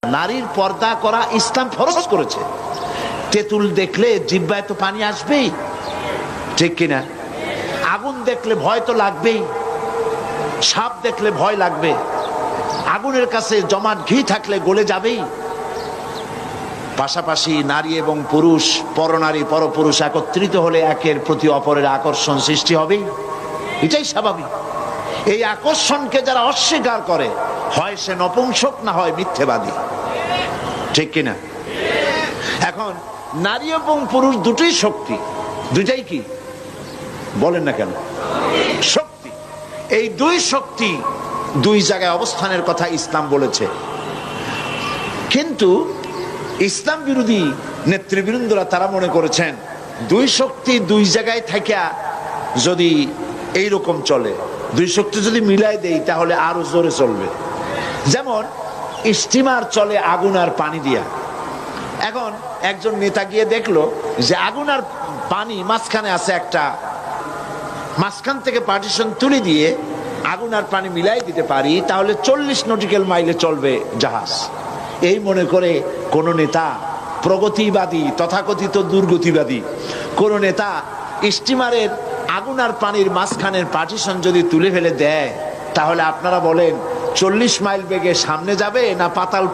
নারীর পর্দা করা ইসলাম ফরজ করেছে। তেঁতুল দেখলে জিহ্বায় তো পানি আসবেই, ঠিক কিনা? আগুন দেখলে ভয় তো লাগবেই, সাপ দেখলে ভয় লাগবে, আগুনের কাছে জমাট ঘি থাকলে গলে যাবেই। পাশাপাশি নারী এবং পুরুষ, পরনারী পরপুরুষ একত্রিত হলে একের প্রতি অপরের আকর্ষণ সৃষ্টি হবেই, এটাই স্বাভাবিক। এই আকর্ষণকে যারা অস্বীকার করে, হয় সে নপুংসক না হয় মিথ্যেবাদী, ঠিক কিনা? এখন নারী এবং পুরুষ দুটোই শক্তি, দুটাই কি বলেন না কেন? শক্তি। এই দুই শক্তি দুই জায়গায় অবস্থানের কথা ইসলাম বলেছে। কিন্তু ইসলাম বিরোধী নেতৃবৃন্দরা তারা মনে করেছেন দুই শক্তি দুই জায়গায় থাকা যদি এইরকম চলে, দুই শক্তি যদি মিলাই দেই তাহলে আরো জোরে চলবে। যেমন স্টিমার চলে আগুন আর পানি দিয়া। এখন একজন নেতা গিয়ে দেখলো যে আগুন আর পানি মাঝখানে আছে একটা, মাঝখান থেকে পার্টিশন তুলে দিয়ে আগুন আর পানি মিলাই দিতে পারি, তাহলে 40 নটিক্যাল মাইলে চলবে জাহাজ। এই মনে করে কোন নেতা প্রগতিবাদী, তথাকথিত দুর্গতিবাদী কোন নেতা স্টিমারের আগুন আর পানির মাঝখানের পার্টিশন যদি তুলে ফেলে দেয়, তাহলে আপনারা বলেন 40 মাইল বেগে সামনে যাবে না পাতাল